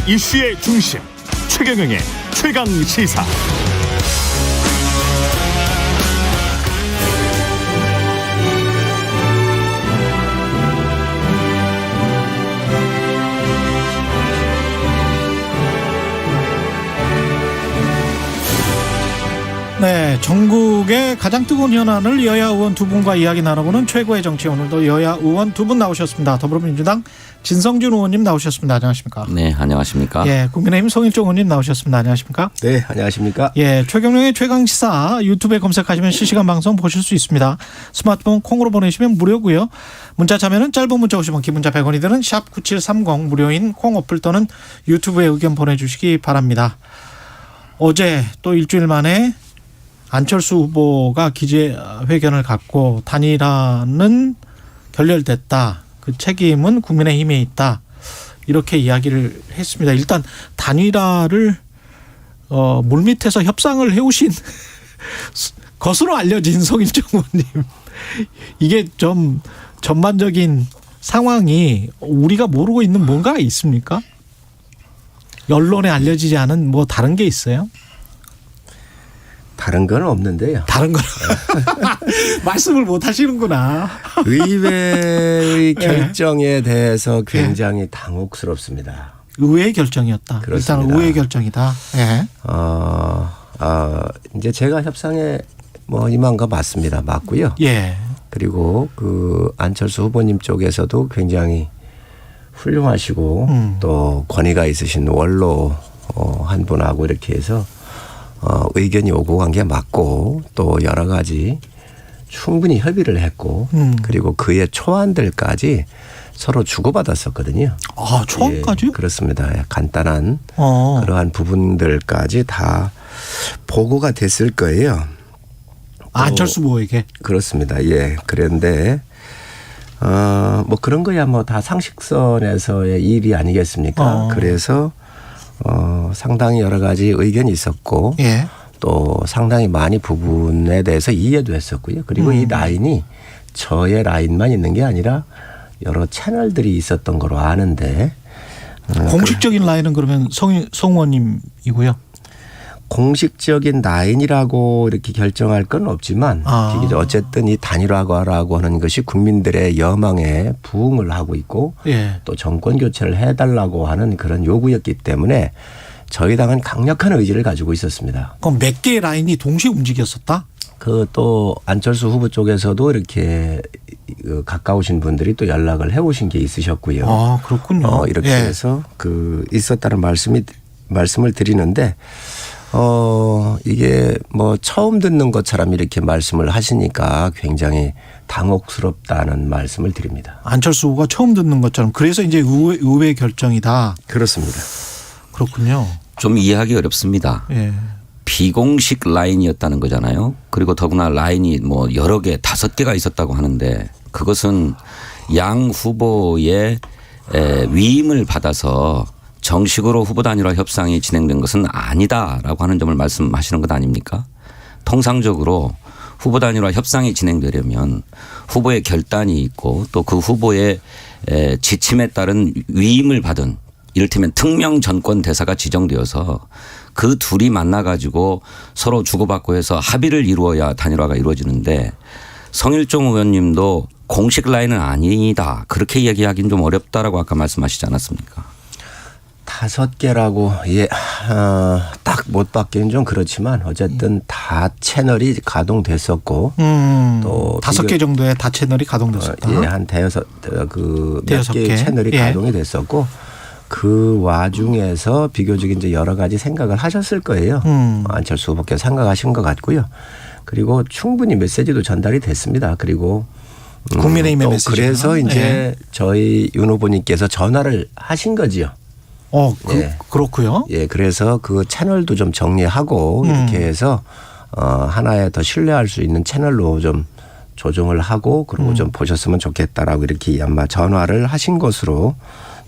이슈의 중심 최경영의 최강 시사. 네, 전국의 가장 뜨거운 현안을 여야 의원 두 분과 이야기 나눠보는 최고의 정치. 오늘도 여야 의원 두 분 나오셨습니다. 더불어민주당 진성준 의원님 나오셨습니다. 안녕하십니까? 네, 안녕하십니까? 예, 국민의힘 송일종 의원님 나오셨습니다. 안녕하십니까? 네, 안녕하십니까? 예, 최경영의 최강시사 유튜브에 검색하시면 실시간 방송 보실 수 있습니다. 스마트폰 콩으로 보내시면 무료고요. 문자 참여는 짧은 문자 50원, 긴 문자 100원이 드는 샵 9730 무료인 콩 어플 또는 유튜브에 의견 보내주시기 바랍니다. 어제 또 일주일 만에 안철수 후보가 기자회견을 갖고 단일화는 결렬됐다. 그 책임은 국민의힘에 있다. 이렇게 이야기를 했습니다. 일단 단일화를 물밑에서 협상을 해오신 것으로 알려진 송일종 의원님. 이게 좀 전반적인 상황이 우리가 모르고 있는 뭔가가 있습니까? 언론에 알려지지 않은 뭐 다른 게 있어요? 다른 건 없는데요. 다른 거 말씀을 못 하시는구나. 의회의 결정에 대해서 굉장히 당혹스럽습니다. 의회의 결정이었다. 그렇습니다. 일단 의회의 결정이다. 예. 이제 제가 협상에 임한 거 맞습니다. 맞고요. 예. 그리고 그 안철수 후보님 쪽에서도 굉장히 훌륭하시고 또 권위가 있으신 원로 한 분하고 이렇게 해서 의견이 오고 간 게 맞고 또 여러 가지 충분히 협의를 했고 그리고 그의 초안들까지 서로 주고받았었거든요. 아, 초안까지요? 예, 그렇습니다. 간단한 그러한 부분들까지 다 보고가 됐을 거예요. 안철수 후보에게. 그렇습니다. 예. 그런데 그런 거야 다 상식선에서의 일이 아니겠습니까? 그래서 상당히 여러 가지 의견이 있었고 예. 또 상당히 많이 부분에 대해서 이해도 했었고요. 그리고 이 라인이 저의 라인만 있는 게 아니라 여러 채널들이 있었던 거로 아는데 공식적인 라인은 그러면 송 의원님이고요. 공식적인 라인이라고 이렇게 결정할 건 없지만 어쨌든 이 단일화라고 하는 것이 국민들의 여망에 부응을 하고 있고 예. 또 정권 교체를 해달라고 하는 그런 요구였기 때문에 저희 당은 강력한 의지를 가지고 있었습니다. 그럼 몇 개의 라인이 동시에 움직였었다? 그 또 안철수 후보 쪽에서도 이렇게 가까우신 분들이 또 연락을 해오신 게 있으셨고요. 아, 그렇군요. 이렇게 예. 해서 있었다는 말씀을 드리는데 이게 처음 듣는 것처럼 이렇게 말씀을 하시니까 굉장히 당혹스럽다는 말씀을 드립니다. 안철수 후보가 처음 듣는 것처럼 그래서 이제 의회 결정이다. 그렇습니다. 그렇군요. 좀 이해하기 어렵습니다. 예. 비공식 라인이었다는 거잖아요. 그리고 더구나 라인이 여러 개 5개가 있었다고 하는데 그것은 양 후보의 위임을 받아서 정식으로 후보 단일화 협상이 진행된 것은 아니다라고 하는 점을 말씀하시는 것 아닙니까? 통상적으로 후보 단일화 협상이 진행되려면 후보의 결단이 있고 또 그 후보의 지침에 따른 위임을 받은 이를테면 특명 전권 대사가 지정되어서 그 둘이 만나가지고 서로 주고받고 해서 합의를 이루어야 단일화가 이루어지는데 성일종 의원님도 공식 라인은 아니다. 그렇게 얘기하기는 좀 어렵다라고 아까 말씀하시지 않았습니까? 5개라고 딱 못 받기는 좀 그렇지만 어쨌든 다 채널이 가동됐었고 또 5개 정도의 다 채널이 가동됐었다. 예, 한 대여섯 몇 개의 개. 채널이 예. 가동이 됐었고 그 와중에서 비교적 이제 여러 가지 생각을 하셨을 거예요. 안철수 후보께서 생각하신 것 같고요. 그리고 충분히 메시지도 전달이 됐습니다. 그리고 국민의힘의 메시지. 그래서 이제 예. 저희 윤 후보님께서 전화를 하신 거지요. 예. 그렇고요. 예, 그래서 그 채널도 좀 정리하고 이렇게 해서 하나의 더 신뢰할 수 있는 채널로 좀 조정을 하고 그리고 좀 보셨으면 좋겠다라고 이렇게 아마 전화를 하신 것으로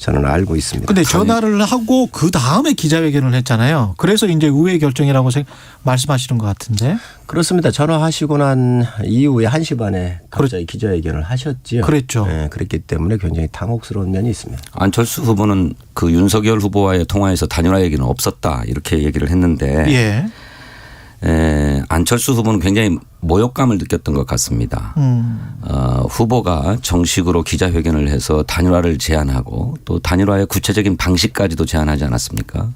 저는 알고 있습니다. 근데 전화를 하고 그 다음에 기자회견을 했잖아요. 그래서 이제 의회 결정이라고 말씀하시는 것 같은데. 그렇습니다. 전화하시고 난 이후에 1시 반에 갑자기 기자회견을 하셨지요. 그랬죠. 네, 그랬기 때문에 굉장히 당혹스러운 면이 있습니다. 안철수 후보는 그 윤석열 후보와의 통화에서 단일화 얘기는 없었다 이렇게 얘기를 했는데 예. 안철수 후보는 굉장히 모욕감을 느꼈던 것 같습니다. 후보가 정식으로 기자회견을 해서 단일화를 제안하고 또 단일화의 구체적인 방식까지도 제안하지 않았습니까?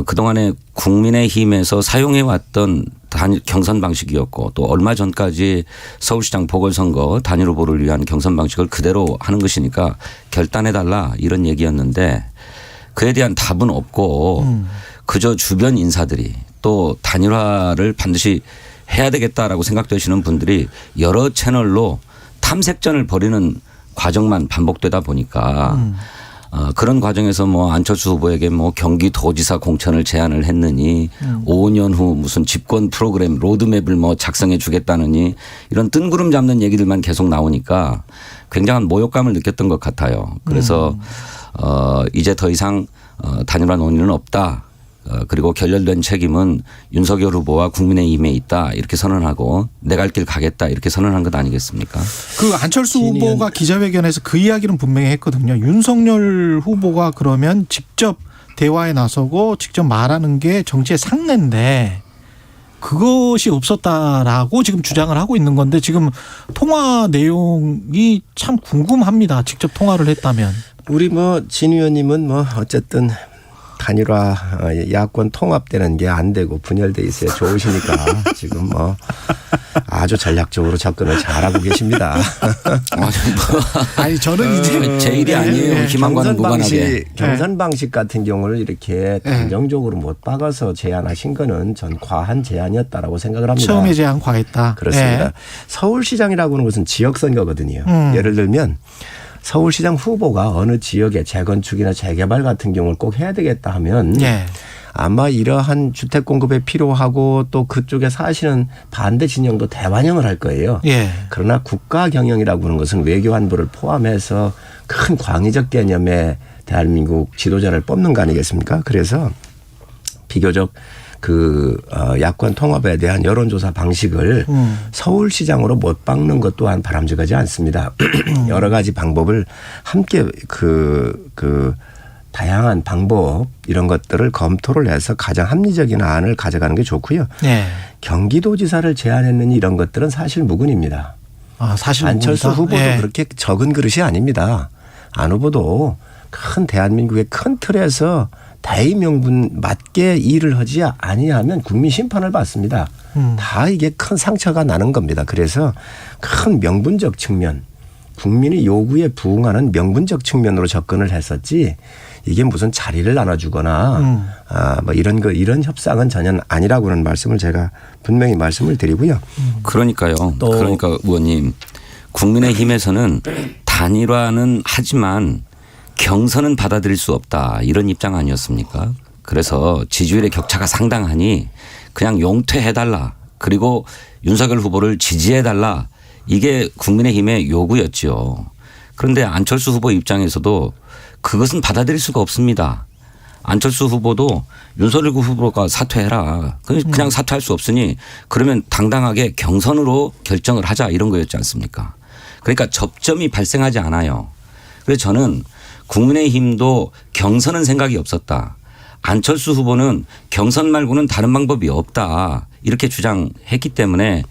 그동안에 국민의힘에서 사용해왔던 경선 방식이었고 또 얼마 전까지 서울시장 보궐선거 단일 후보를 위한 경선 방식을 그대로 하는 것이니까 결단해달라 이런 얘기였는데 그에 대한 답은 없고 그저 주변 인사들이 또 단일화를 반드시 해야 되겠다라고 생각되시는 분들이 여러 채널로 탐색전을 벌이는 과정만 반복되다 보니까 그런 과정에서 뭐 안철수 후보에게 뭐 경기도지사 공천을 제안을 했느니 5년 후 무슨 집권 프로그램 로드맵을 뭐 작성해 주겠다느니 이런 뜬구름 잡는 얘기들만 계속 나오니까 굉장한 모욕감을 느꼈던 것 같아요. 그래서 이제 더 이상 단일화 논의는 없다. 그리고 결렬된 책임은 윤석열 후보와 국민의힘에 있다 이렇게 선언하고 내 갈 길 가겠다 이렇게 선언한 것 아니겠습니까? 그 안철수 후보가 기자회견에서 그 이야기는 분명히 했거든요. 윤석열 후보가 그러면 직접 대화에 나서고 직접 말하는 게 정치의 상례인데 그것이 없었다라고 지금 주장을 하고 있는 건데 지금 통화 내용이 참 궁금합니다. 직접 통화를 했다면. 우리 뭐 진 의원님은 뭐 어쨌든 단일화 야권 통합되는 게 안 되고 분열돼 있어야 좋으시니까 지금 뭐 아주 전략적으로 접근을 잘하고 계십니다. 아니 저는 이제 제 일이 아니에요. 희망과는 무관하게. 경선 방식 같은 경우를 이렇게 단정적으로 못 박아서 제안하신 거는 전 과한 제안이었다라고 생각을 합니다. 처음에 제안 과했다. 그렇습니다. 서울시장이라고 하는 것은 지역선거거든요. 예를 들면 서울시장 후보가 어느 지역의 재건축이나 재개발 같은 경우를 꼭 해야 되겠다 하면 아마 이러한 주택 공급에 필요하고 또 그쪽에 사시는 반대 진영도 대반영을 할 거예요. 그러나 국가 경영이라고 하는 것은 외교 안보를 포함해서 큰 광의적 개념의 대한민국 지도자를 뽑는 거 아니겠습니까? 그래서 비교적 야권 통합에 대한 여론조사 방식을 서울시장으로 못 박는 것 또한 바람직하지 않습니다. 여러 가지 방법을 함께 다양한 방법 이런 것들을 검토를 해서 가장 합리적인 안을 가져가는 게 좋고요. 경기도지사를 제안했느니 이런 것들은 사실 무근입니다. 사실 안철수 후보도 그렇게 적은 그릇이 아닙니다. 안 후보도 큰 대한민국의 큰 틀에서 대의 명분 맞게 일을 하지 아니하면 국민 심판을 받습니다. 다 이게 큰 상처가 나는 겁니다. 그래서 큰 명분적 측면, 국민의 요구에 부응하는 명분적 측면으로 접근을 했었지 이게 무슨 자리를 나눠주거나 뭐 이런 협상은 전혀 아니라고는 말씀을 제가 분명히 말씀을 드리고요. 그러니까요. 그러니까 의원님 국민의힘에서는 단일화는 하지만 경선은 받아들일 수 없다 이런 입장 아니었습니까? 그래서 지지율의 격차가 상당하니 그냥 용퇴해달라 그리고 윤석열 후보를 지지해달라 이게 국민의힘의 요구였죠. 그런데 안철수 후보 입장에서도 그것은 받아들일 수가 없습니다. 안철수 후보도 윤석열 후보가 사퇴해라. 그냥 사퇴할 수 없으니 그러면 당당하게 경선으로 결정을 하자 이런 거였지 않습니까? 그러니까 접점이 발생하지 않아요. 그래서 저는 국민의힘도 경선은 생각이 없었다. 안철수 후보는 경선 말고는 다른 방법이 없다. 이렇게 주장했기 때문에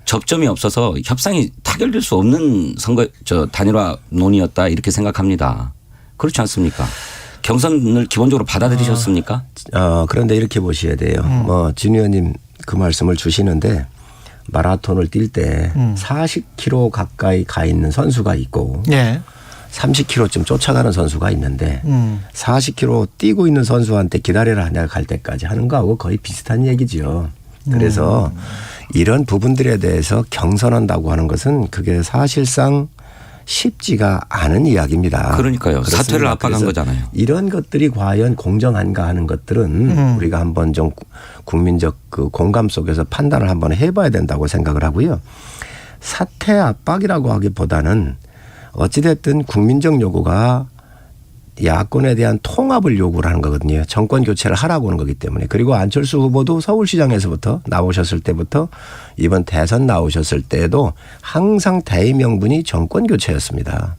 접점이 없어서 협상이 타결될 수 없는 단일화 논의였다. 이렇게 생각합니다. 그렇지 않습니까? 경선을 기본적으로 받아들이셨습니까? 그런데 이렇게 보셔야 돼요. 진 의원님 그 말씀을 주시는데 마라톤을 뛸 때 40km 가까이 가 있는 선수가 있고 30km쯤 쫓아가는 선수가 있는데 40km 뛰고 있는 선수한테 기다려라 내가 갈 때까지 하는 거하고 거의 비슷한 얘기죠. 그래서 이런 부분들에 대해서 경선한다고 하는 것은 그게 사실상 쉽지가 않은 이야기입니다. 그러니까요. 그렇습니다. 사퇴를 압박한 거잖아요. 이런 것들이 과연 공정한가 하는 것들은 우리가 한번 좀 국민적 그 공감 속에서 판단을 한번 해봐야 된다고 생각을 하고요. 사퇴 압박이라고 하기보다는 어찌됐든 국민적 요구가 야권에 대한 통합을 요구를 하는 거거든요. 정권 교체를 하라고 하는 거기 때문에. 그리고 안철수 후보도 서울시장에서부터 나오셨을 때부터 이번 대선 나오셨을 때에도 항상 대의명분이 정권 교체였습니다.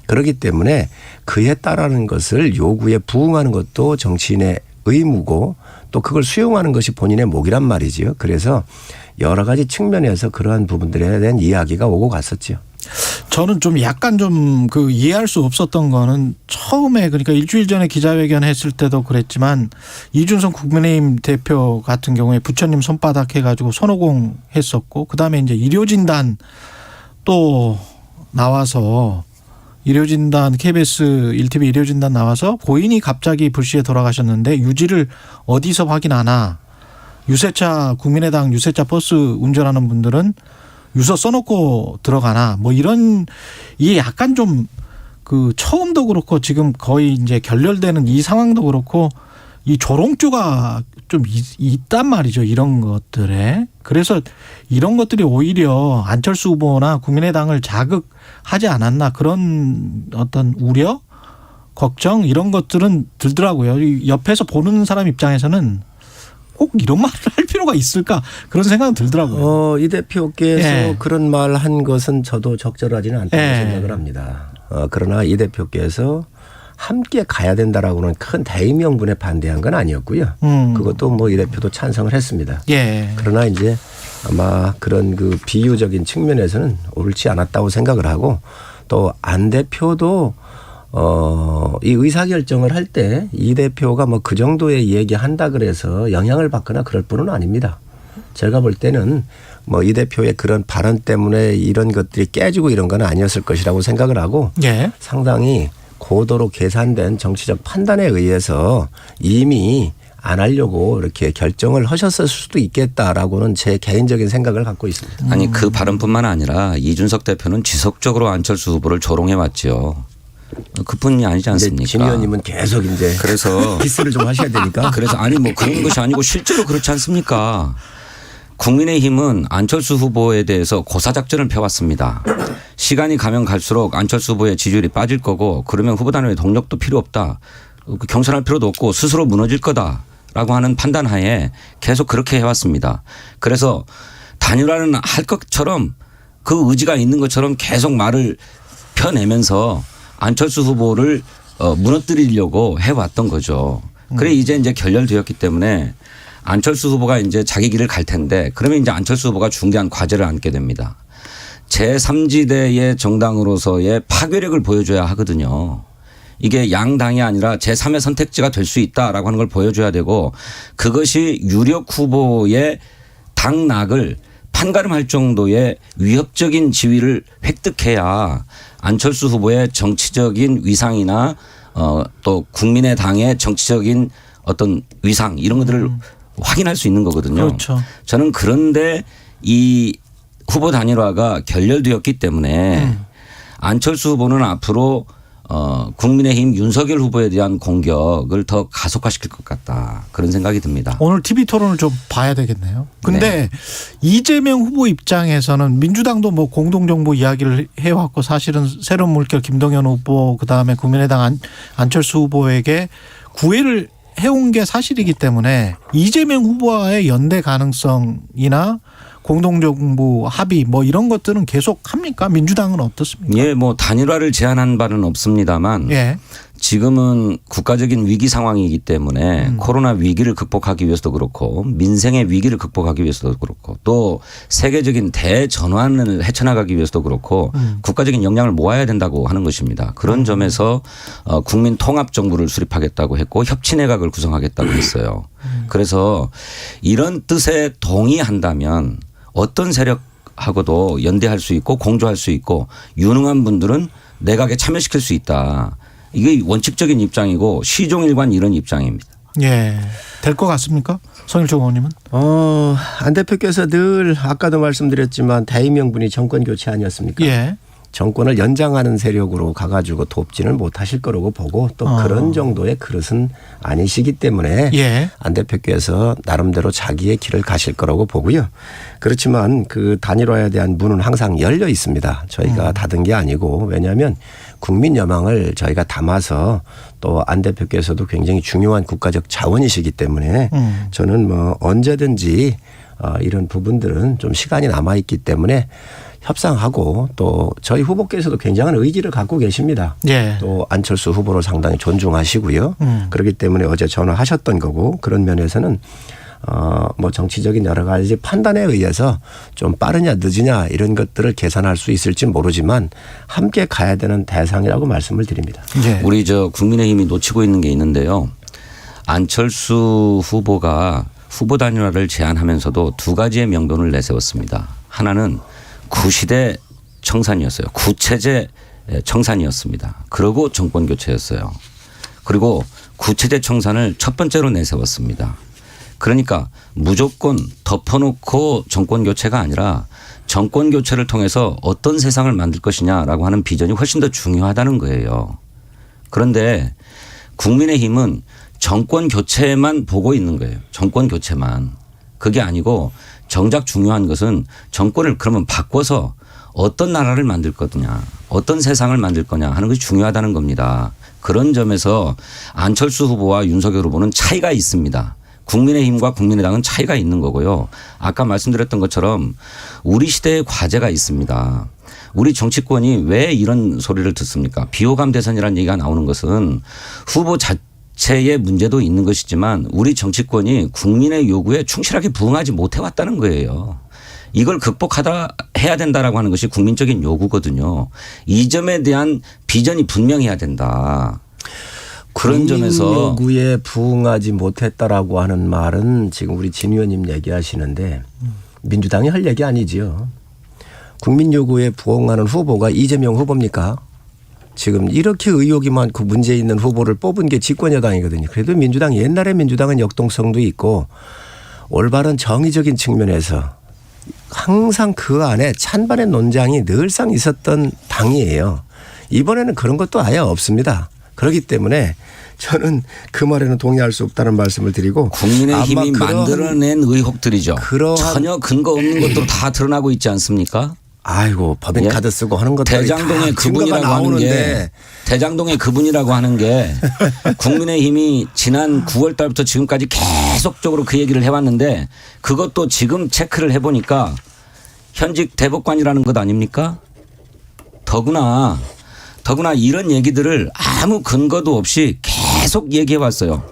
그렇기 때문에 그에 따르는 것을 요구에 부응하는 것도 정치인의 의무고 또 그걸 수용하는 것이 본인의 몫이란 말이지요. 그래서 여러 가지 측면에서 그러한 부분들에 대한 이야기가 오고 갔었죠. 저는 좀 약간 좀 그 이해할 수 없었던 거는 처음에 그러니까 일주일 전에 기자회견 했을 때도 그랬지만 이준석 국민의힘 대표 같은 경우에 부처님 손바닥 해가지고 손오공 했었고 그다음에 이제 의료진단 또 나와서 의료진단 KBS 1TV 의료진단 나와서 고인이 갑자기 불시에 돌아가셨는데 유지를 어디서 확인하나 유세차 국민의당 유세차 버스 운전하는 분들은 유서 써놓고 들어가나 뭐 이런 이게 약간 좀 그 처음도 그렇고 지금 거의 이제 결렬되는 이 상황도 그렇고 이 조롱조가 좀 있단 말이죠. 이런 것들에. 그래서 이런 것들이 오히려 안철수 후보나 국민의당을 자극하지 않았나 그런 어떤 우려, 걱정 이런 것들은 들더라고요. 옆에서 보는 사람 입장에서는 꼭 이런 말을 할 필요가 있을까 그런 생각은 들더라고요. 이 대표께서 예. 그런 말 한 것은 저도 적절하지는 않다고 예. 생각을 합니다. 그러나 이 대표께서 함께 가야 된다라고는 큰 대의명분에 반대한 건 아니었고요. 그것도 뭐 이 대표도 찬성을 했습니다. 예. 그러나 이제 아마 그런 그 비유적인 측면에서는 옳지 않았다고 생각을 하고 또 안 대표도 이 의사결정을 할 때 이 대표가 뭐 그 정도의 얘기한다 그래서 영향을 받거나 그럴 뿐은 아닙니다. 제가 볼 때는 뭐 이 대표의 그런 발언 때문에 이런 것들이 깨지고 이런 건 아니었을 것이라고 생각을 하고 예. 상당히 고도로 계산된 정치적 판단에 의해서 이미 안 하려고 이렇게 결정을 하셨을 수도 있겠다라고는 제 개인적인 생각을 갖고 있습니다. 아니 그 발언뿐만 아니라 이준석 대표는 지속적으로 안철수 후보를 조롱해 왔죠. 그뿐이 아니지 않습니까? 진 의원님은 계속 이제 그래서 기스를 좀 하셔야 되니까. 그래서 아니 뭐 그런 것이 아니고 실제로 그렇지 않습니까? 국민의힘은 안철수 후보에 대해서 고사작전을 펴왔습니다. 시간이 가면 갈수록 안철수 후보의 지지율이 빠질 거고 그러면 후보 단위의 동력도 필요 없다. 경선할 필요도 없고 스스로 무너질 거다라고 하는 판단하에 계속 그렇게 해왔습니다. 그래서 단일화는 할 것처럼 그 의지가 있는 것처럼 계속 말을 펴내면서 안철수 후보를 무너뜨리려고 해왔던 거죠. 그래 이제 결렬되었기 때문에 안철수 후보가 이제 자기 길을 갈 텐데 그러면 이제 안철수 후보가 중대한 과제를 안게 됩니다. 제3지대의 정당으로서의 파괴력을 보여줘야 하거든요. 이게 양당이 아니라 제3의 선택지가 될 수 있다라고 하는 걸 보여줘야 되고 그것이 유력 후보의 당락을 판가름할 정도의 위협적인 지위를 획득해야 안철수 후보의 정치적인 위상이나 또 국민의당의 정치적인 어떤 위상 이런 것들을 확인할 수 있는 거거든요. 그렇죠. 저는 그런데 이 후보 단일화가 결렬되었기 때문에 안철수 후보는 앞으로 국민의힘 윤석열 후보에 대한 공격을 더 가속화시킬 것 같다. 그런 생각이 듭니다. 오늘 TV 토론을 좀 봐야 되겠네요. 근데 네. 이재명 후보 입장에서는 민주당도 뭐 공동정부 이야기를 해왔고 사실은 새로운 물결 김동연 후보 그다음에 국민의당 안철수 후보에게 구애를 해온 게 사실이기 때문에 이재명 후보와의 연대 가능성이나 공동정부 합의 뭐 이런 것들은 계속 합니까? 민주당은 어떻습니까? 예, 뭐 단일화를 제안한 바는 없습니다만 예. 지금은 국가적인 위기 상황이기 때문에 코로나 위기를 극복하기 위해서도 그렇고 민생의 위기를 극복하기 위해서도 그렇고 또 세계적인 대전환을 헤쳐나가기 위해서도 그렇고 국가적인 역량을 모아야 된다고 하는 것입니다. 그런 점에서 국민 통합 정부를 수립하겠다고 했고 협치내각을 구성하겠다고 했어요. 그래서 이런 뜻에 동의한다면 어떤 세력하고도 연대할 수 있고 공조할 수 있고 유능한 분들은 내각에 참여시킬 수 있다. 이게 원칙적인 입장이고 시종일관 이런 입장입니다. 예. 될 것 같습니까? 성일종 의원님은? 안 대표께서 늘 아까도 말씀드렸지만 대의명분이 정권 교체 아니었습니까? 예. 정권을 연장하는 세력으로 가가지고 돕지는 못하실 거라고 보고 또 그런 정도의 그릇은 아니시기 때문에 예. 안 대표께서 나름대로 자기의 길을 가실 거라고 보고요. 그렇지만 그 단일화에 대한 문은 항상 열려 있습니다. 저희가 닫은 게 아니고 왜냐하면 국민 여망을 저희가 담아서 또 안 대표께서도 굉장히 중요한 국가적 자원이시기 때문에 저는 뭐 언제든지 이런 부분들은 좀 시간이 남아있기 때문에 협상하고 또 저희 후보께서도 굉장한 의지를 갖고 계십니다. 예. 또 안철수 후보를 상당히 존중하시고요. 그렇기 때문에 어제 전화하셨던 거고 그런 면에서는 뭐 정치적인 여러 가지 판단에 의해서 좀 빠르냐 늦으냐 이런 것들을 계산할 수 있을지 모르지만 함께 가야 되는 대상이라고 말씀을 드립니다. 예. 우리 국민의힘이 놓치고 있는 게 있는데요. 안철수 후보가 후보 단일화를 제안하면서도 두 가지의 명분을 내세웠습니다. 하나는 구시대 청산이었어요. 구체제 청산이었습니다. 그리고 정권 교체였어요. 그리고 구체제 청산을 첫 번째로 내세웠습니다. 그러니까 무조건 덮어놓고 정권 교체가 아니라 정권 교체를 통해서 어떤 세상을 만들 것이냐라고 하는 비전이 훨씬 더 중요하다는 거예요. 그런데 국민의힘은 정권 교체만 보고 있는 거예요. 정권 교체만. 그게 아니고 정작 중요한 것은 정권을 그러면 바꿔서 어떤 나라를 만들 거냐, 어떤 세상을 만들 거냐 하는 것이 중요하다는 겁니다. 그런 점에서 안철수 후보와 윤석열 후보는 차이가 있습니다. 국민의힘과 국민의당은 차이가 있는 거고요. 아까 말씀드렸던 것처럼 우리 시대의 과제가 있습니다. 우리 정치권이 왜 이런 소리를 듣습니까? 비호감 대선이라는 얘기가 나오는 것은 후보 자체의 문제도 있는 것이지만 우리 정치권이 국민의 요구에 충실하게 부응하지 못해왔다는 거예요. 이걸 해야 된다라고 하는 것이 국민적인 요구거든요. 이 점에 대한 비전이 분명해야 된다. 그런 점에서 요구에 부응하지 못했다라고 하는 말은 지금 우리 진 의원님 얘기하시는데 민주당이 할 얘기 아니지요. 국민 요구에 부응하는 후보가 이재명 후보입니까? 지금 이렇게 의혹이 많고 문제 있는 후보를 뽑은 게 집권여당이거든요. 그래도 민주당 옛날에 민주당은 역동성도 있고 올바른 정의적인 측면에서 항상 그 안에 찬반의 논쟁이 늘상 있었던 당이에요. 이번에는 그런 것도 아예 없습니다. 그렇기 때문에 저는 그 말에는 동의할 수 없다는 말씀을 드리고 국민의힘이 만들어낸 의혹들이죠. 전혀 근거 없는 것도 다 드러나고 있지 않습니까? 아이고 법인카드 쓰고 하는 것들이 대장동의 그분이라고 하는 게 대장동의 그분이라고 하는 게 국민의힘이 지난 9월 달부터 지금까지 계속적으로 그 얘기를 해왔는데 그것도 지금 체크를 해보니까 현직 대법관이라는 것 아닙니까? 더구나 이런 얘기들을 아무 근거도 없이 계속 얘기해 왔어요.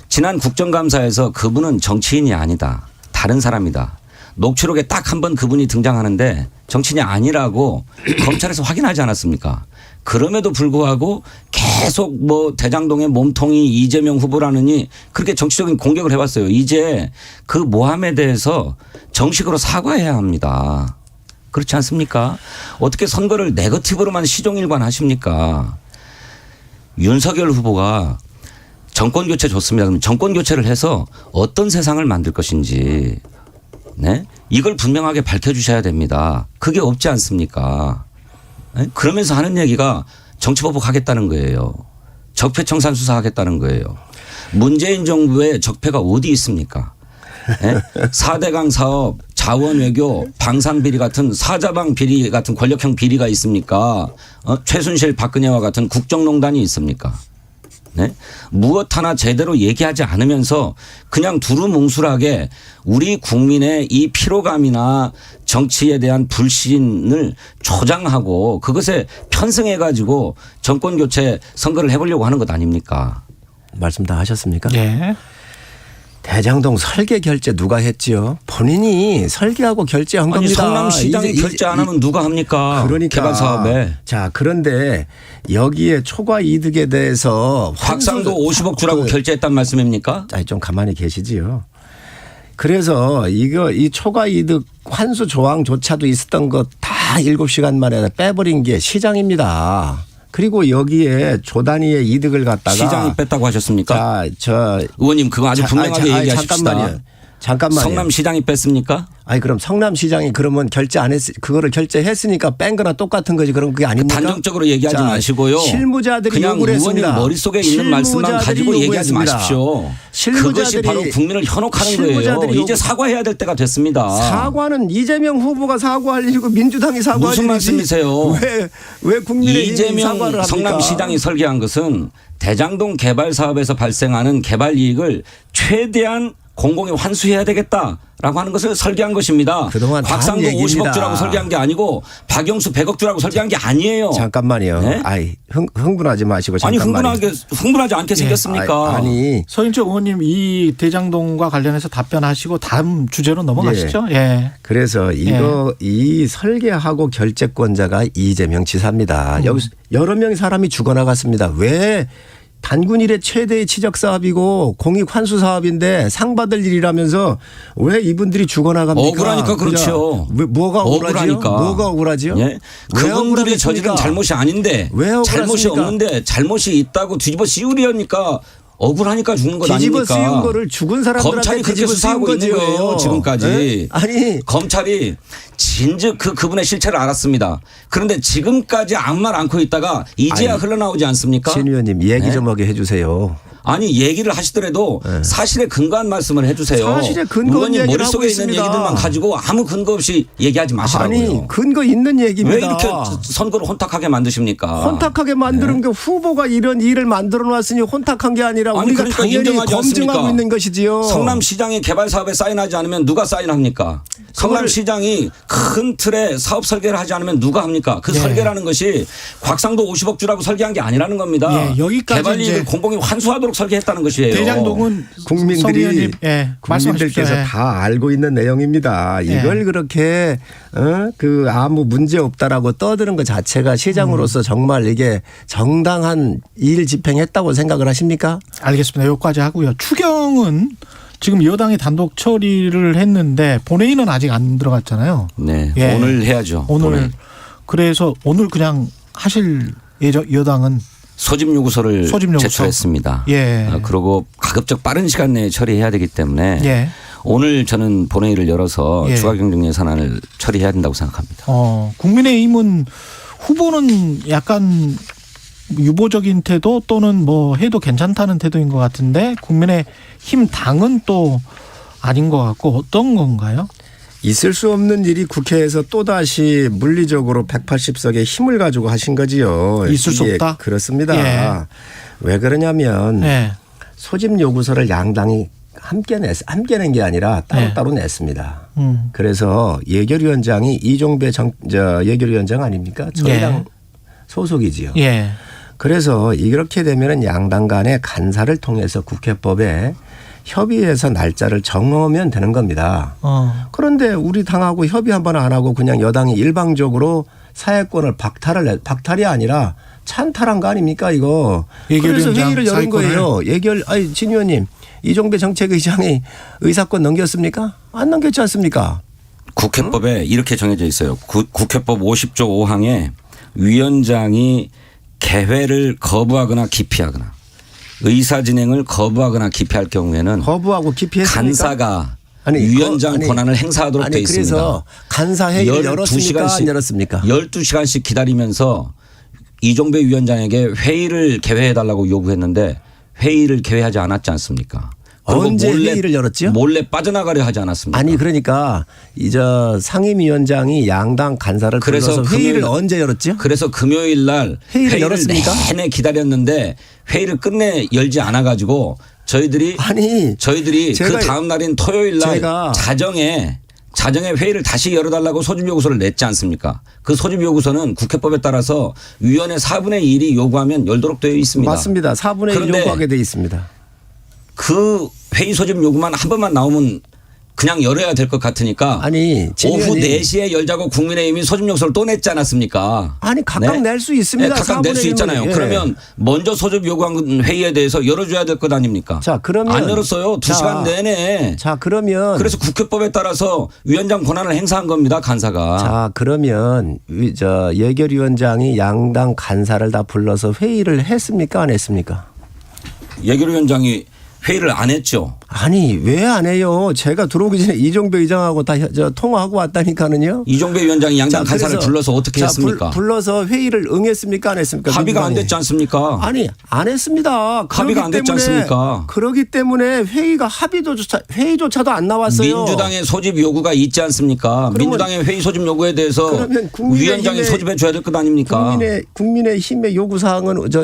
지난 국정감사에서 그분은 정치인이 아니다. 다른 사람이다. 녹취록에 딱 한 번 그분이 등장하는데 정치인이 아니라고 검찰에서 확인하지 않았습니까? 그럼에도 불구하고 계속 대장동의 몸통이 이재명 후보라느니 그렇게 정치적인 공격을 해왔어요. 이제 그 모함에 대해서 정식으로 사과해야 합니다. 그렇지 않습니까? 어떻게 선거를 네거티브로만 시종일관 하십니까? 윤석열 후보가 정권 교체 좋습니다. 그럼 정권 교체를 해서 어떤 세상을 만들 것인지 네? 이걸 분명하게 밝혀주셔야 됩니다. 그게 없지 않습니까? 네? 그러면서 하는 얘기가 정치보복하겠다는 거예요. 적폐청산 수사하겠다는 거예요. 문재인 정부의 적폐가 어디 있습니까? 네? 4대강 사업, 자원외교, 방산비리 같은 사자방 비리 같은 권력형 비리가 있습니까? 최순실 박근혜와 같은 국정농단이 있습니까? 네? 무엇 하나 제대로 얘기하지 않으면서 그냥 두루뭉술하게 우리 국민의 이 피로감이나 정치에 대한 불신을 조장하고 그것에 편승해 가지고 정권 교체 선거를 해보려고 하는 것 아닙니까? 말씀 다 하셨습니까? 예. 대장동 설계 결제 누가 했지요? 본인이 설계하고 결제한 겁니다. 성남시장이 결제 안 하면 누가 합니까? 그러니까. 개발 사업에. 자, 그런데 여기에 초과 이득에 대해서 확산도 50억 주라고 결제했단 말씀입니까? 좀 가만히 계시지요. 그래서 이 초과 이득 환수 조항조차도 있었던 것 다 7시간 만에 빼버린 게 시장입니다. 그리고 여기에 조 단위의 이득을 갖다가 시장이 뺐다고 하셨습니까? 자, 의원님 그거 아주 분명하게 얘기하십시다. 잠깐만요. 잠깐만요. 성남시장이 뺐습니까? 아니 그럼 성남시장이 그러면 그거를 결제했으니까 뺀 거나 똑같은 거지. 그럼 그게 아닙니까? 단정적으로 얘기하지 자, 마시고요. 실무자들이 그냥 요구를 의원님 했습니다. 머릿속에 있는 말씀만 가지고 얘기하지 마십시오. 그것이 바로 국민을 현혹하는 거예요. 이제 사과해야 될 때가 됐습니다. 사과는 이재명 후보가 사과할 일이고 민주당이 사과할 무슨 일이지. 말씀이세요? 왜 국민의힘이 이재명 사과를 합니까? 성남시장이 설계한 것은 대장동 개발 사업에서 발생하는 개발 이익을 최대한 공공에 환수해야 되겠다라고 하는 것을 설계한 것입니다. 그동안 다 곽상도 한 얘기입니다. 50억 주라고 설계한 게 아니고 박영수 100억 주라고 설계한 게 아니에요. 잠깐만요. 네? 아이 흥분하지 마시고 아니 잠깐만요. 흥분하지 않게 생겼습니까? 아니 서인철 의원님 이 대장동과 관련해서 답변하시고 다음 주제로 넘어가시죠. 예. 그래서 이 설계하고 결재권자가 이재명 지사입니다. 여기서 여러 명의 사람이 죽어나갔습니다. 왜 단군 이래 최대의 치적 사업이고 공익 환수 사업인데 상 받을 일이라면서 왜 이분들이 죽어나갑니까? 억울하니까 그렇죠. 뭐가 억울하지요? 억울하니까. 뭐가 억울하지요? 예? 왜 그분들이 억울하겠습니까? 저지른 잘못이 아닌데 왜 잘못이 억울하십니까? 없는데 잘못이 있다고 뒤집어 씌우려니까 억울하니까 죽는 것 뒤집어 아닙니까? 씌운 거를 죽은 사람들한테 검찰이 그렇게 뒤집어 수사하고 씌운 있는 거예요. 거죠. 지금까지. 네? 아니 검찰이 진즉 그분의 실체를 알았습니다. 그런데 지금까지 아무 말 않고 있다가 이제야 아니, 흘러나오지 않습니까? 신 의원님 얘기 네? 좀 하게 해주세요. 아니 얘기를 하시더라도 사실에 근거한 말씀을 해주세요. 사실에 근거한 의원님 얘기를 머릿속에 하고 있는 있습니다. 얘기들만 가지고 아무 근거 없이 얘기하지 마시라고요. 아니 근거 있는 얘기입니다. 왜 이렇게 선거를 혼탁하게 만드십니까? 혼탁하게 만드는 게 후보가 이런 일을 만들어 놨으니 혼탁한 게 아니라 아니, 우리가 그러니까 당연히 인정하지 검증하고 않습니까? 있는 것이지요. 성남시장이 개발 사업에 사인하지 않으면 누가 사인합니까? 성남시장이 큰 틀에 사업 설계를 하지 않으면 누가 합니까? 그 예. 설계라는 것이 곽상도 50억 주라고 설계한 게 아니라는 겁니다. 예, 여기까지 개발 이익을 이제 공공이 환수하도록 설계했다는 것이에요. 대장동은 성 국민들이 의원님, 예, 말씀하십시오. 국민들께서 예. 다 알고 있는 내용입니다. 이걸 예. 그렇게 그 아무 문제 없다라고 떠드는 것 자체가 시장으로서 정말 이게 정당한 일 집행했다고 생각을 하십니까? 알겠습니다. 여기까지 하고요. 추경은 지금 여당이 단독 처리를 했는데 본회의는 아직 안 들어갔잖아요. 네, 예. 오늘 해야죠. 오늘 그래서 오늘 그냥 하실 여당은 소집 요구서를 소집 요구서. 제출했습니다. 예. 그리고 가급적 빠른 시간 내에 처리해야 되기 때문에 예. 오늘 저는 본회의를 열어서 예. 추가 경정 예산안을 처리해야 된다고 생각합니다. 국민의힘은 후보는 약간 유보적인 태도 또는 뭐 해도 괜찮다는 태도인 것 같은데 국민의힘 당은 또 아닌 것 같고 어떤 건가요? 있을 수 없는 일이 국회에서 또다시 물리적으로 180석의 힘을 가지고 하신 거지요. 있을 수 이게 없다? 그렇습니다. 예. 왜 그러냐면 네. 소집 요구서를 양당이 함께 낸 게 아니라 따로따로 냈습니다. 그래서 예결위원장이 이종배 예결위원장 아닙니까? 저희 당 소속이지요. 예. 그래서 이렇게 되면은 양당 간의 간사를 통해서 국회법에 협의해서 날짜를 정하면 되는 겁니다. 그런데 우리 당하고 협의 한번 안 하고 그냥 여당이 일방적으로 사회권을 박탈이 아니라 찬탈한 거 아닙니까 이거. 그래서 회의를 열은 거예요. 진 의원님 이종배 정책의장이 의사권 넘겼습니까? 안 넘겼지 않습니까? 국회법에 이렇게 정해져 있어요. 국회법 50조 5항에 위원장이 개회를 거부하거나 기피하거나 의사 진행을 거부하거나 기피할 경우에는 거부하고 기피했습니까? 간사가 위원장 권한을 행사하도록 되어 있습니다. 그래서 간사 회의를 열었습니까? 안 열었습니까? 12시간씩 기다리면서 이종배 위원장에게 회의를 개회해달라고 요구했는데 회의를 개회하지 않았지 않습니까? 언제 회의를 열었죠? 몰래 빠져나가려 하지 않았습니까? 아니 그러니까 상임위원장이 양당 간사를 불러서 회의를 언제 열었죠? 그래서 금요일 날 회의를 열었습니까? 내내 기다렸는데 회의를 끝내 열지 않아 가지고 저희들이 그 다음 날인 토요일 날 자정에 회의를 다시 열어달라고 소집 요구서를 냈지 않습니까? 그 소집 요구서는 국회법에 따라서 위원회 4분의 1이 요구하면 열도록 되어 있습니다. 맞습니다. 4분의 1 요구하게 되어 있습니다. 그 회의 소집 요구만 한 번만 나오면 그냥 열어야 될 것 같으니까 오후 4시에 열자고 국민의힘이 소집 요구서를 또 냈지 않았습니까? 아니 각각 낼 수 있습니다. 네, 각각 낼 수 있잖아요. 예. 그러면 먼저 소집 요구한 회의에 대해서 열어줘야 될 것 아닙니까? 자, 그러면 안 열었어요. 2시간 내내. 자, 그러면 그래서 국회법에 따라서 위원장 권한을 행사한 겁니다. 간사가. 자, 그러면 예결위원장이 양당 간사를 다 불러서 회의를 했습니까? 안 했습니까? 예결위원장이 회의를 안 했죠. 아니 왜 안 해요? 제가 들어오기 전에 이종배 의장하고 다 통화하고 왔다니까는요. 이종배 위원장이 양당 자, 간사를 그래서 불러서 어떻게 했습니까? 불러서 회의를 응했습니까? 안 했습니까? 합의가 안 민주당이. 됐지 않습니까? 아니 안 했습니다. 합의가 안 됐지 않습니까? 그러기 때문에 회의조차도 안 나왔어요. 민주당의 소집 요구가 있지 않습니까? 그러면- 민주당의 회의 소집 요구에 대해서 그러면 위원장이 소집해 줘야 될 것 아닙니까? 국민의힘의 요구 사항은 저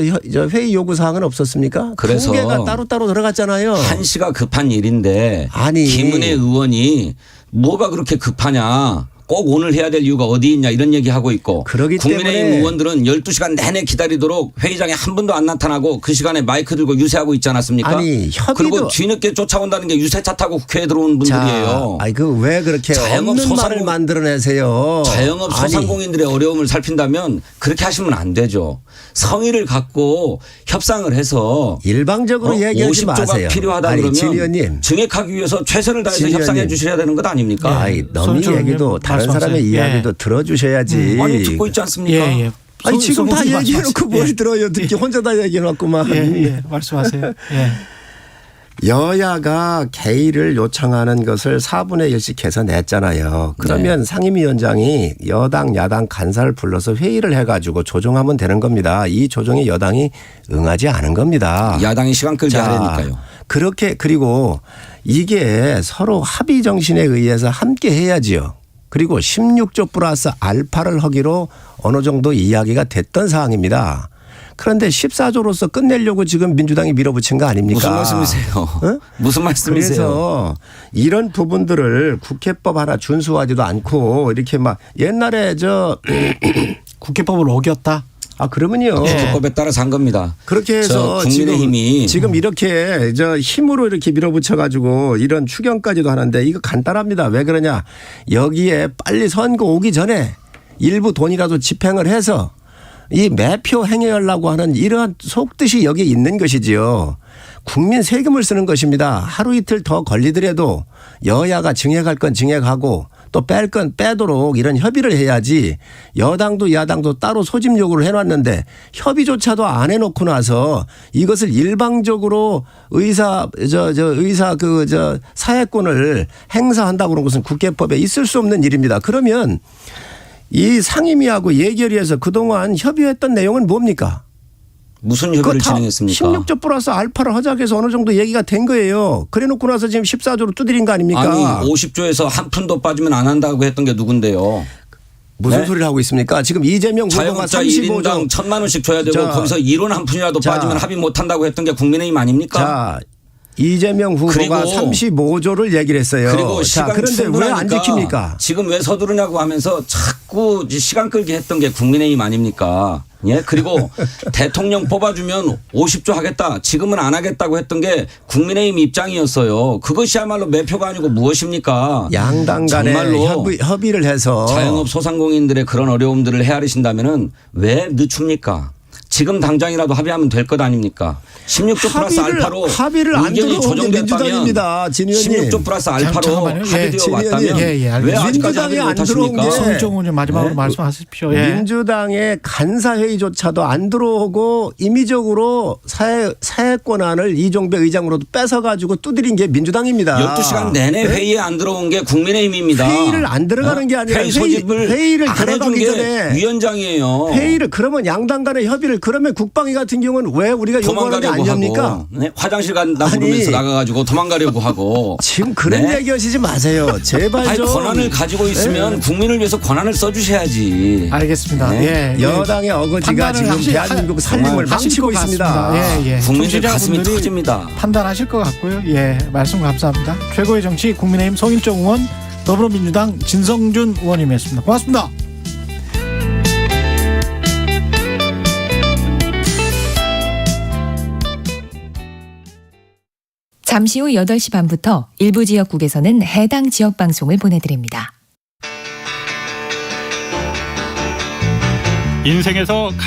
회의 요구 사항은 없었습니까? 그래서 두 개가 따로따로 들어갔잖아요. 한시가 급한 일인데 아니. 김은혜 의원이 뭐가 그렇게 급하냐. 꼭 오늘 해야 될 이유가 어디 있냐 이런 얘기하고 있고 그러기 국민의힘 때문에 의원들은 12시간 내내 기다리도록 회의장에 한 분도 안 나타나고 그 시간에 마이크 들고 유세하고 있지 않았습니까? 아니, 협의도- 그리고 뒤늦게 쫓아온다는 게 유세차 타고 국회에 들어온 분들이에요. 아니 그 왜 그렇게 자영업 없는 말을 소상공- 만들어내세요? 자영업 아니, 소상공인들의 어려움을 살핀다면 그렇게 하시면 안 되죠. 성의를 갖고 협상을 해서 일방적으로 얘기하지 50조가 마세요. 필요하다 아니, 진 그러면 의원님. 증액하기 위해서 최선을 다해서 진 협상해 의원님. 주셔야 되는 것 아닙니까? 아이, 너희 손정님 얘기도 다른 말씀하세요. 사람의 이야기도 예. 들어주셔야지. 아니 듣고 있지 않습니까? 예, 예. 아니 지금 다 손 얘기해놓고 뭘 예. 들어요? 듣기 혼자 다 얘기해놨구만. 예, 예. 말씀하세요. 예. 여야가 개의를 요청하는 것을 4분의 1씩 해서 냈잖아요. 그러면 상임위원장이 여당 야당 간사를 불러서 회의를 해가지고 조정하면 되는 겁니다. 이 조정에 여당이 응하지 않은 겁니다. 야당이 시간 끌게 자, 하려니까요. 그렇게 그리고 이게 서로 합의 정신에 의해서 함께 해야지요. 그리고 16조 플러스 알파를 하기로 어느 정도 이야기가 됐던 사항입니다. 그런데 14조로서 끝내려고 지금 민주당이 밀어붙인 거 아닙니까? 무슨 말씀이세요? 어? 무슨 말씀이세요? 그래서 이런 부분들을 국회법 하나 준수하지도 않고 이렇게 막 옛날에 국회법을 어겼다. 그러면요. 국회법에 따라서 한 겁니다. 그렇게 해서 저 국민의힘이 지금 이렇게 힘으로 이렇게 밀어붙여 가지고 이런 추경까지도 하는데 이거 간단합니다. 왜 그러냐? 여기에 빨리 선거 오기 전에 일부 돈이라도 집행을 해서 이 매표 행해하려고 하는 이러한 속뜻이 여기에 있는 것이지요. 국민 세금을 쓰는 것입니다. 하루 이틀 더 걸리더라도 여야가 증액할 건 증액하고 또 뺄 건 빼도록 이런 협의를 해야지 여당도 야당도 따로 소집 요구를 해놨는데 협의조차도 안 해놓고 나서 이것을 일방적으로 사회권을 행사한다고 그런 것은 국회법에 있을 수 없는 일입니다. 그러면 이 상임위하고 예결위에서 그동안 협의했던 내용은 뭡니까? 무슨 협의를 진행했습니까? 16조 플러스 알파를 하자고 해서 어느 정도 얘기가 된 거예요. 그래 놓고 나서 지금 14조로 두드린 거 아닙니까? 아니 50조에서 한 푼도 빠지면 안 한다고 했던 게 누군데요? 무슨 네? 소리를 하고 있습니까? 지금 이재명 후보가 자영업자 35조 1인당 1,000만 원씩 줘야 되고 자, 거기서 1원 한 푼이라도 자, 빠지면 합의 못한다고 했던 게 국민의힘 아닙니까? 자, 이재명 후보가 그리고 35조를 얘기를 했어요. 그리고 자, 시간 그런데 왜 안 충분하니까 지킵니까? 지금 왜 서두르냐고 하면서 자꾸 시간 끌기 했던 게 국민의힘 아닙니까? 예. 그리고 대통령 뽑아주면 50조 하겠다. 지금은 안 하겠다고 했던 게 국민의힘 입장이었어요. 그것이야말로 매표가 아니고 무엇입니까? 양당 간에 정말로 협의를 해서 자영업 소상공인들의 그런 어려움들을 헤아리신다면은 왜 늦춥니까? 지금 당장이라도 합의하면 될 것 아닙니까? 16조 플러스 알파로 합의를 안 의견이 들어온 게 민주당입니다. 진 의원님. 16조 플러스 알파로 잠깐만요. 예, 합의되어 진 왔다면 의원님. 예, 예, 왜 알겠습니다. 아직까지 민주당이 합의를 안 들어온 못하십니까? 게 손정훈 의원님 마지막으로 네? 말씀하십시오. 예. 민주당의 간사회의조차도 안 들어오고 임의적으로 사회권한을 이종배 의장으로도 뺏어가지고 두드린 게 민주당입니다. 12시간 내내 네? 회의에 안 들어온 게 국민의힘입니다. 회의를 안 들어가는 게 아니라 회의 소집을 회의를 안 해준 들어가기 게 전에 위원장이에요. 회의를 그러면 양당 간의 협의를 그러면 국방위 같은 경우는 왜 우리가 요구하는 게 도망가려고 아닙니까? 하고 네? 화장실 간다고 아니. 그러면서 나가가지고 도망가려고 하고 지금 그런 네? 얘기하시지 마세요. 제발 아니, 좀. 권한을 가지고 있으면 국민을 위해서 권한을 써주셔야지. 알겠습니다. 네. 예. 여당의 어거지가 지금 대한민국 살림을 하실 망치고 것 있습니다. 같습니다. 예, 예. 국민들 가슴이 청취자분들이 터집니다. 판단하실 것 같고요. 예, 말씀 감사합니다. 최고의 정치 국민의힘 송일정 의원, 더불어민주당 진성준 의원님이었습니다. 고맙습니다. 잠시 후 8시 반부터 일부 지역국에서는 해당 지역 방송을 보내드립니다. 인생에서 가장